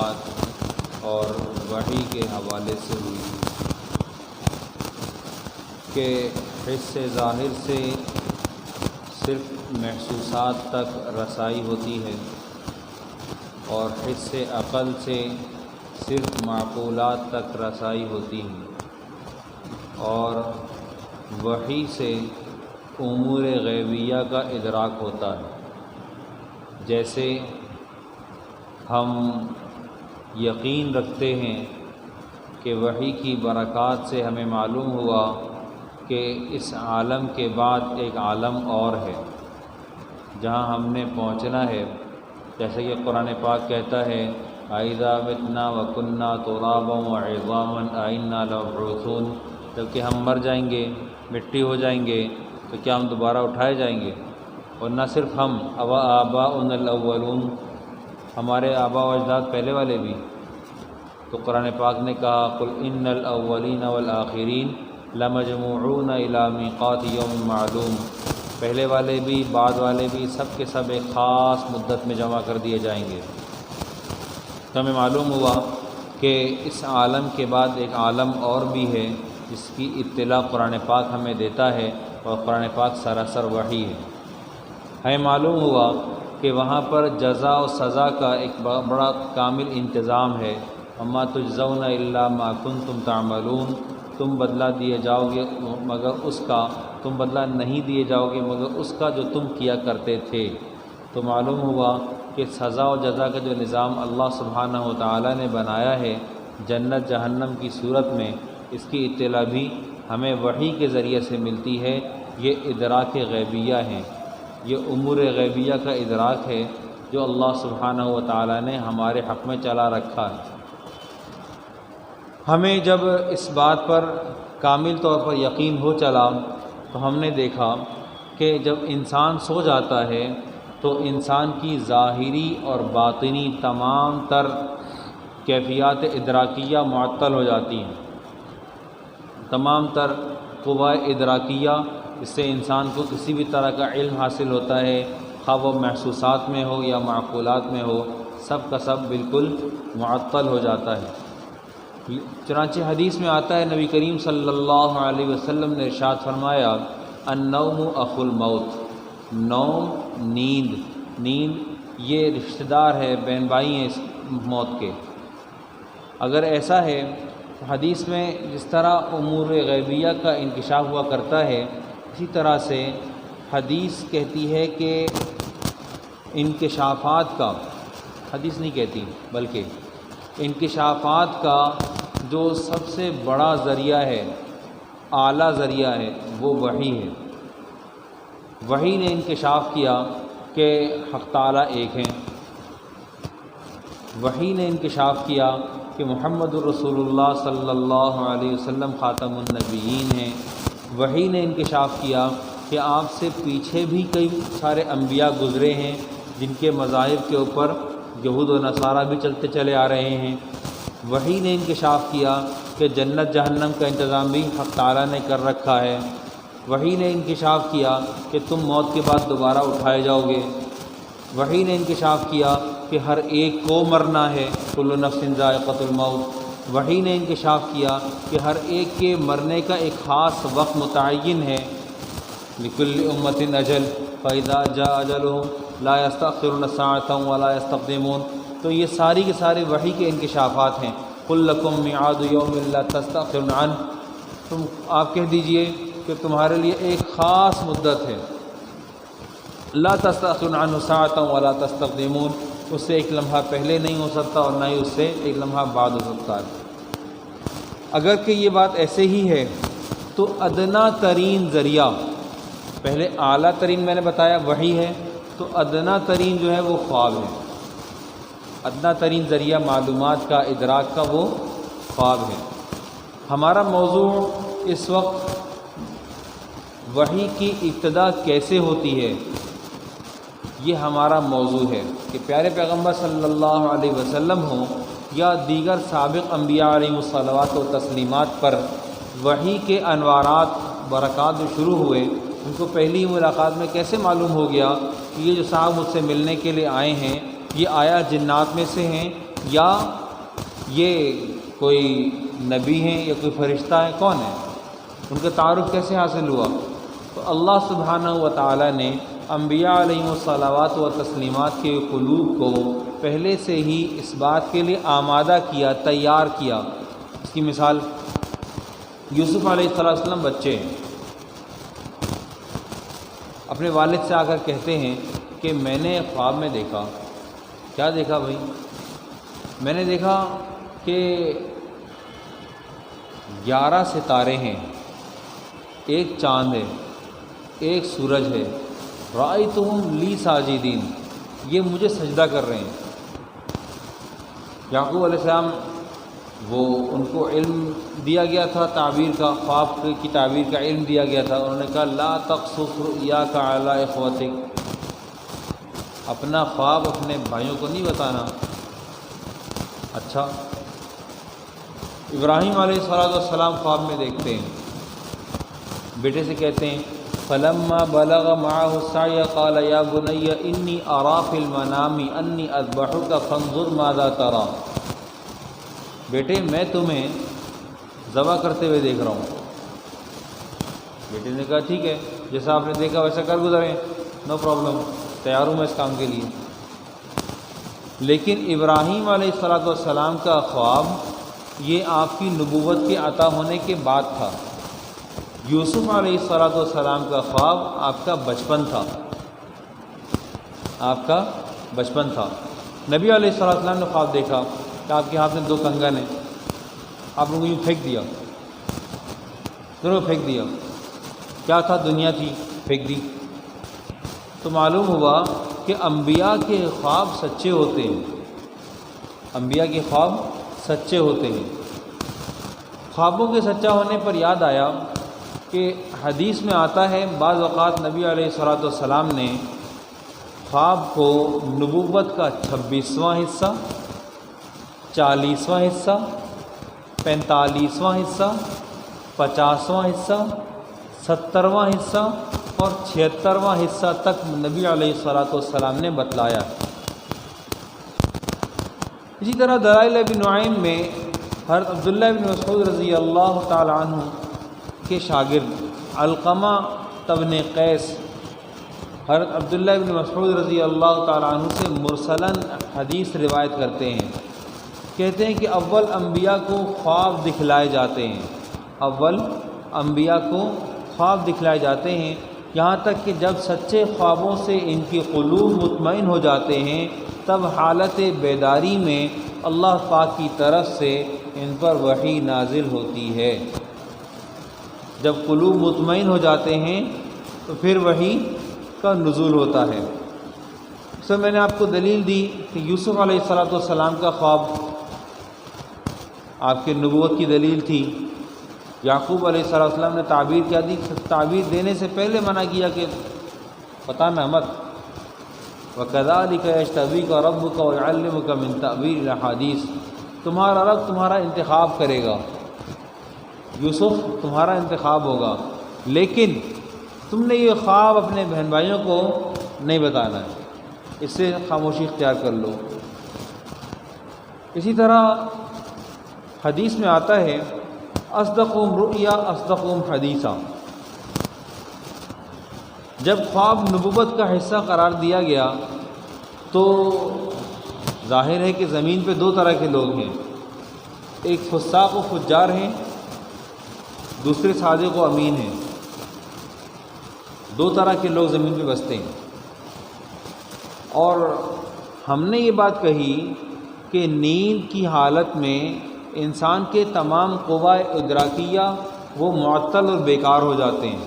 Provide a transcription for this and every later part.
بات اور وحی کے حوالے سے ہوئی کہ حس ظاہر سے صرف محسوسات تک رسائی ہوتی ہے اور حس عقل سے صرف معقولات تک رسائی ہوتی ہے، اور وحی سے امور غیبیہ کا ادراک ہوتا ہے۔ جیسے ہم یقین رکھتے ہیں کہ وحی کی برکات سے ہمیں معلوم ہوا کہ اس عالم کے بعد ایک عالم اور ہے جہاں ہم نے پہنچنا ہے، جیسے کہ قرآن پاک کہتا ہے اَإِذَا مِتْنَا وَكُنَّا تُرَابًا وَعِظَامًا أَإِنَّا لَمَبْعُوثُونَ، جب کہ ہم مر جائیں گے، مٹی ہو جائیں گے، تو کیا ہم دوبارہ اٹھائے جائیں گے؟ اور نہ صرف ہم، آباؤنا الاولون، ہمارے آباء و اجداد پہلے والے بھی۔ تو قرآن پاک نے کہا قُلْ إِنَّ الْأَوَّلِينَ وَالْآخِرِينَ لَمَجْمُوعُونَ إِلَىٰ مِيقَاتِ يَوْمٍ مَّعْلُومٍ، پہلے والے بھی بعد والے بھی سب کے سب ایک خاص مدت میں جمع کر دیے جائیں گے۔ تو ہمیں معلوم ہوا کہ اس عالم کے بعد ایک عالم اور بھی ہے جس کی اطلاع قرآن پاک ہمیں دیتا ہے، اور قرآن پاک سراسر وحی ہے۔ ہمیں معلوم ہوا کہ وہاں پر جزا و سزا کا ایک بڑا کامل انتظام ہے، وَمَا تُجْزَوْنَ إِلَّا مَا كُنتُمْ تَعْمَلُونَ، تم بدلہ دیے جاؤ گے مگر اس کا، تم بدلہ نہیں دیے جاؤ گے مگر اس کا جو تم کیا کرتے تھے۔ تو معلوم ہوا کہ سزا و جزا کا جو نظام اللہ سبحانہ و تعالیٰ نے بنایا ہے جنت جہنم کی صورت میں، اس کی اطلاع بھی ہمیں وحی کے ذریعے سے ملتی ہے۔ یہ ادراک غیبیہ ہیں، یہ امور غیبیہ کا ادراک ہے جو اللہ سبحانہ و تعالیٰ نے ہمارے حق میں چلا رکھا ہے۔ ہمیں جب اس بات پر کامل طور پر یقین ہو چلا تو ہم نے دیکھا کہ جب انسان سو جاتا ہے تو انسان کی ظاہری اور باطنی تمام تر کیفیات ادراکیہ معطل ہو جاتی ہیں، تمام تر قوہ ادراکیہ، اس سے انسان کو کسی بھی طرح کا علم حاصل ہوتا ہے، خواہ وہ محسوسات میں ہو یا معقولات میں ہو، سب کا سب بالکل معطل ہو جاتا ہے۔ چنانچہ حدیث میں آتا ہے نبی کریم صلی اللہ علیہ وسلم نے ارشاد فرمایا النوم اخو الموت، نوم نیند یہ رشتہ دار ہے، بہن بھائی ہیں اس موت کے۔ اگر ایسا ہے تو حدیث میں جس طرح امور غیبیہ کا انکشاف ہوا کرتا ہے، اسی طرح سے حدیث کہتی ہے کہ انکشافات کا، حدیث نہیں کہتی بلکہ انکشافات کا جو سب سے بڑا ذریعہ ہے، اعلیٰ ذریعہ ہے، وہ وحی ہے۔ وحی نے انکشاف کیا کہ حق تعالیٰ ایک ہیں، وحی نے انکشاف کیا کہ محمد الرسول اللہ صلی اللہ علیہ وسلم خاتم النبیین ہیں، وحی نے انکشاف کیا کہ آپ سے پیچھے بھی کئی سارے انبیاء گزرے ہیں جن کے مذاہب کے اوپر یہود و نصارہ بھی چلتے چلے آ رہے ہیں۔ وحی نے انکشاف کیا کہ جنت جہنم کا انتظام بھی حق تعالیٰ نے کر رکھا ہے۔ وحی نے انکشاف کیا کہ تم موت کے بعد دوبارہ اٹھائے جاؤ گے۔ وحی نے انکشاف کیا کہ ہر ایک کو مرنا ہے، کل نفس ذائقۃ الموت۔ وحی نے انکشاف کیا کہ ہر ایک کے مرنے کا ایک خاص وقت متعین ہے، لکل امت اجل فاذا جاء اجلهم لا يستأخرون ساعة ولا يستقدمون۔ تو یہ ساری کے سارے وحی کے انکشافات ہیں۔ قل لکم میعاد یوم لا تستأخرون عنہ، تم آپ کہہ دیجئے کہ تمہارے لیے ایک خاص مدت ہے، لا تستأخرون عنہ ساعة ولا تستقدمون، اس سے ایک لمحہ پہلے نہیں ہو سکتا اور نہ ہی اس سے ایک لمحہ بعد ہو سکتا ہے۔ اگر کہ یہ بات ایسے ہی ہے تو ادنا ترین ذریعہ، پہلے اعلیٰ ترین میں نے بتایا وحی ہے، تو ادنا ترین جو ہے وہ خواب ہے۔ ادنا ترین ذریعہ معلومات کا، ادراک کا، وہ خواب ہے۔ ہمارا موضوع اس وقت وحی کی ابتدا کیسے ہوتی ہے، یہ ہمارا موضوع ہے کہ پیارے پیغمبر صلی اللہ علیہ وسلم ہوں یا دیگر سابق انبیاء علیہ الصلوات و تسلیمات پر وحی کے انوارات برکات جو شروع ہوئے، ان کو پہلی ملاقات میں کیسے معلوم ہو گیا کہ یہ جو صاحب مجھ سے ملنے کے لیے آئے ہیں یہ آیا جنات میں سے ہیں یا یہ کوئی نبی ہیں یا کوئی فرشتہ ہے، کون ہے؟ ان کا تعارف کیسے حاصل ہوا؟ تو اللہ سبحانہ و تعالیٰ نے انبیاء علیہم الصلوات و تسلیمات کے قلوب کو پہلے سے ہی اس بات کے لیے آمادہ کیا، تیار کیا۔ اس کی مثال یوسف علیہ السلام بچے ہیں، اپنے والد سے آ کر کہتے ہیں کہ میں نے خواب میں دیکھا۔ کیا دیکھا بھائی؟ میں نے دیکھا کہ 11 ستارے ہیں، ایک چاند ہے، ایک سورج ہے، رأیتہم لی ساجدین، یہ مجھے سجدہ کر رہے ہیں۔ یعقوب علیہ السلام وہ ان کو علم دیا گیا تھا، تعبیر کا، خواب کی تعبیر کا علم دیا گیا تھا۔ انہوں نے کہا لا تقصص رؤیاک علی اخوتک، اپنا خواب اپنے بھائیوں کو نہیں بتانا۔ اچھا، ابراہیم علیہ السلام خواب میں دیکھتے ہیں، بیٹے سے کہتے ہیں فلما بلغ معه السعي قال يا بني اني ارى في المنام اني اذبحك فانظر ماذا ترى، بیٹے میں تمہیں ذبح کرتے ہوئے دیکھ رہا ہوں۔ بیٹے نے کہا ٹھیک ہے، جیسا آپ نے دیکھا ویسا کر گزریں، نو پرابلم، تیار ہوں میں اس کام کے لیے۔ لیکن ابراہیم علیہ السلام کا خواب یہ آپ کی نبوت کے عطا ہونے کے بعد تھا۔ یوسف علیہ السلام کا خواب آپ کا بچپن تھا، آپ کا بچپن تھا۔ نبی علیہ السلام نے خواب دیکھا کہ آپ کے ہاتھ میں 2 کنگن ہیں، آپ نے یوں پھینک دیا، دونوں پھینک دیا۔ کیا تھا؟ دنیا تھی، پھینک دی۔ تو معلوم ہوا کہ انبیاء کے خواب سچے ہوتے ہیں، انبیاء کے خواب سچے ہوتے ہیں۔ خوابوں کے سچا ہونے پر یاد آیا کہ حدیث میں آتا ہے بعض اوقات نبی علیہ السلام نے خواب کو نبوت کا 26واں حصہ، 40واں حصہ، 45واں حصہ، 50واں حصہ، 70واں حصہ اور 76واں حصہ تک نبی علیہ السلام نے بتلایا۔ اسی طرح دلائل ابن نعیم میں حضرت عبداللہ بن مسعود رضی اللہ تعالی عنہ کے شاگرد علقمہ بن قیس حضرت عبداللہ بن مسعود رضی اللہ تعالی عنہ سے مرسلاً حدیث روایت کرتے ہیں، کہتے ہیں کہ اول انبیاء کو خواب دکھلائے جاتے ہیں، اول انبیاء کو خواب دکھلائے جاتے ہیں، یہاں تک کہ جب سچے خوابوں سے ان کی قلوب مطمئن ہو جاتے ہیں تب حالت بیداری میں اللہ پاک کی طرف سے ان پر وحی نازل ہوتی ہے۔ جب قلوب مطمئن ہو جاتے ہیں تو پھر وحی کا نزول ہوتا ہے۔ سر میں نے آپ کو دلیل دی کہ یوسف علیہ السلام کا خواب آپ کے نبوت کی دلیل تھی۔ یعقوب علیہ السلام نے تعبیر کیا دی، تعبیر دینے سے پہلے منع کیا کہ بتانا مت۔ وَكَذَلِكَ يَجْتَبِيكَ رَبُّكَ وَيُعَلِّمُكَ مِن تَأْوِيلِ الْأَحَادِيثِ، تمہارا رب تمہارا انتخاب کرے گا، یوسف تمہارا انتخاب ہوگا، لیکن تم نے یہ خواب اپنے بہن بھائیوں کو نہیں بتانا ہے، اس سے خاموشی اختیار کر لو۔ اسی طرح حدیث میں آتا ہے اصدقہم رؤیا اصدقہم حدیثا، جب خواب نبوت کا حصہ قرار دیا گیا تو ظاہر ہے کہ زمین پہ 2 طرح کے لوگ ہیں، ایک فساق و فجار ہیں، دوسرے صادق و امین ہیں۔ 2 طرح کے لوگ زمین پہ بستے ہیں، اور ہم نے یہ بات کہی کہ نیند کی حالت میں انسان کے تمام قوائے ادراکیہ وہ معطل اور بیکار ہو جاتے ہیں۔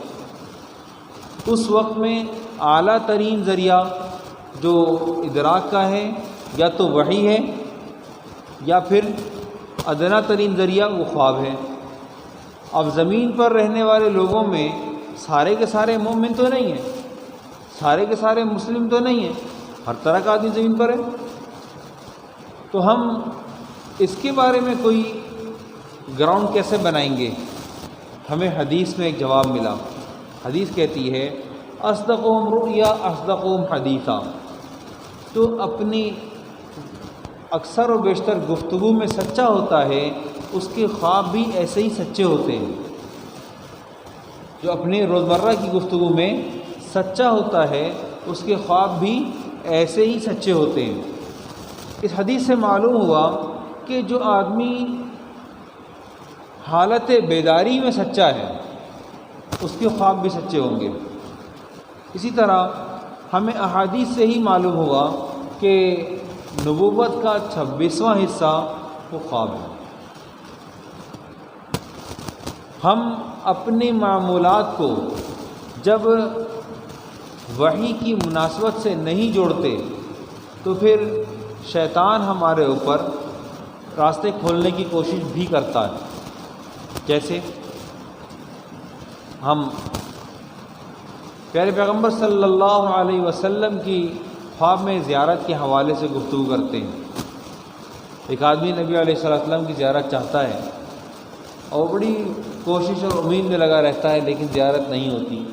اس وقت میں اعلیٰ ترین ذریعہ جو ادراک کا ہے یا تو وحی ہے یا پھر ادنا ترین ذریعہ وہ خواب ہے۔ اب زمین پر رہنے والے لوگوں میں سارے کے سارے مومن تو نہیں ہیں، سارے کے سارے مسلم تو نہیں ہیں، ہر طرح کا آدمی زمین پر ہے، تو ہم اس کے بارے میں کوئی گراؤنڈ کیسے بنائیں گے؟ ہمیں حدیث میں ایک جواب ملا۔ حدیث کہتی ہے اصدقہم رؤیا اصدقہم حدیثا، تو اپنی اکثر و بیشتر گفتگو میں سچا ہوتا ہے اس کے خواب بھی ایسے ہی سچے ہوتے ہیں۔ جو اپنی روزمرہ کی گفتگو میں سچا ہوتا ہے اس کے خواب بھی ایسے ہی سچے ہوتے ہیں۔ اس حدیث سے معلوم ہوا کہ جو آدمی حالت بیداری میں سچا ہے اس کے خواب بھی سچے ہوں گے۔ اسی طرح ہمیں احادیث سے ہی معلوم ہوا کہ نبوت کا 26واں حصہ وہ خواب ہے۔ ہم اپنی معمولات کو جب وحی کی مناسبت سے نہیں جوڑتے تو پھر شیطان ہمارے اوپر راستے کھولنے کی کوشش بھی کرتا ہے۔ جیسے ہم پیارے پیغمبر صلی اللہ علیہ وسلم کی خواب میں زیارت کے حوالے سے گفتگو کرتے ہیں۔ ایک آدمی نبی علیہ السلام کی زیارت چاہتا ہے اور بڑی کوشش اور امید میں لگا رہتا ہے لیکن زیارت نہیں ہوتی۔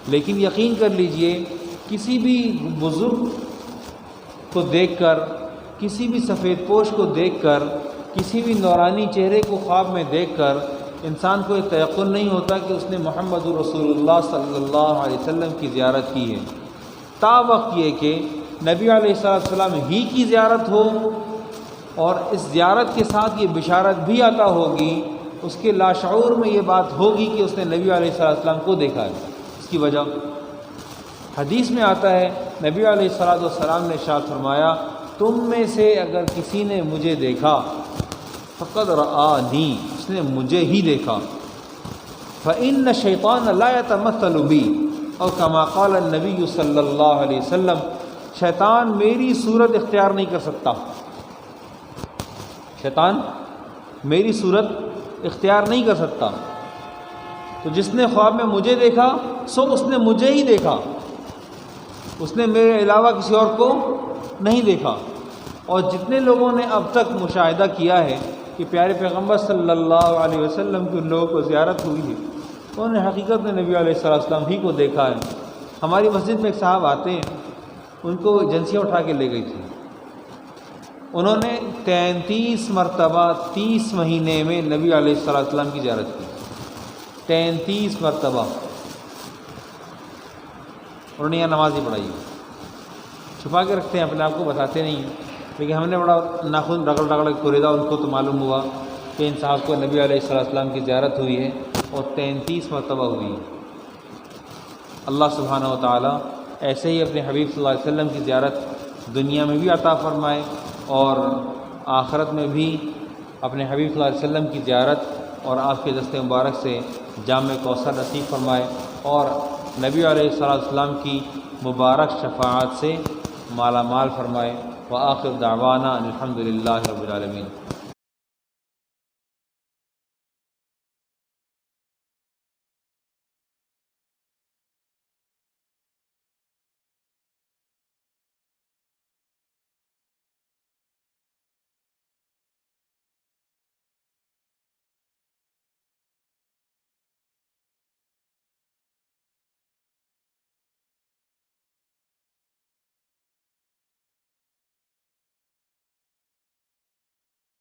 لیکن یقین کر لیجئے کسی بھی بزرگ کو دیکھ کر، کسی بھی سفید پوش کو دیکھ کر، کسی بھی نورانی چہرے کو خواب میں دیکھ کر انسان کو یہ تیقن نہیں ہوتا کہ اس نے محمد رسول اللہ صلی اللہ علیہ وسلم کی زیارت کی ہے، تا وقت یہ کہ نبی علیہ السلام ہی کی زیارت ہو اور اس زیارت کے ساتھ یہ بشارت بھی عطا ہوگی، اس کے لاشعور میں یہ بات ہوگی کہ اس نے نبی علیہ السلام کو دیکھا ہے۔ اس کی وجہ حدیث میں آتا ہے، نبی علیہ السلام نے ارشاد فرمایا، تم میں سے اگر کسی نے مجھے دیکھا فقد رآنی، اس نے مجھے ہی دیکھا، فإن الشیطان لا يتمثل بی، اور کما قال النبی صلی اللہ علیہ وسلم، شیطان میری صورت اختیار نہیں کر سکتا، شیطان میری صورت اختیار نہیں کر سکتا۔ تو جس نے خواب میں مجھے دیکھا سو اس نے مجھے ہی دیکھا، اس نے میرے علاوہ کسی اور کو نہیں دیکھا۔ اور جتنے لوگوں نے اب تک مشاہدہ کیا ہے کہ پیارے پیغمبر صلی اللہ علیہ وسلم کے لوگوں کو زیارت ہوئی ہے، انہوں نے حقیقت میں نبی علیہ السلام ہی کو دیکھا ہے۔ ہماری مسجد میں ایک صاحب آتے ہیں، ان کو ایجنسیاں اٹھا کے لے گئی تھی، انہوں نے 33 مرتبہ 30 مہینے میں نبی علیہ السلام کی زیارت کی، 33 مرتبہ انہوں نے یہاں نماز ہی پڑھائی، چھپا کے رکھتے ہیں، اپنے آپ کو بتاتے نہیں ہیں، لیکن ہم نے بڑا ناخن رگڑ رگڑ کے کوریدا، ان کو تو معلوم ہوا کہ ان صاحب کو نبی علیہ السلام کی زیارت ہوئی ہے اور 33 مرتبہ ہوئی ہے۔ اللہ سبحانہ و تعالیٰ ایسے ہی اپنے حبیب صلی اللہ علیہ وسلم کی زیارت دنیا میں بھی عطا فرمائے اور آخرت میں بھی اپنے حبیب صلی اللہ علیہ وسلم کی زیارت اور آپ کے دست مبارک سے جام کوثر نصیب فرمائے اور نبی علیہ السلام کی مبارک شفاعت سے مالا مال فرمائے۔ وآخر دعوانا الحمد للہ رب العالمین۔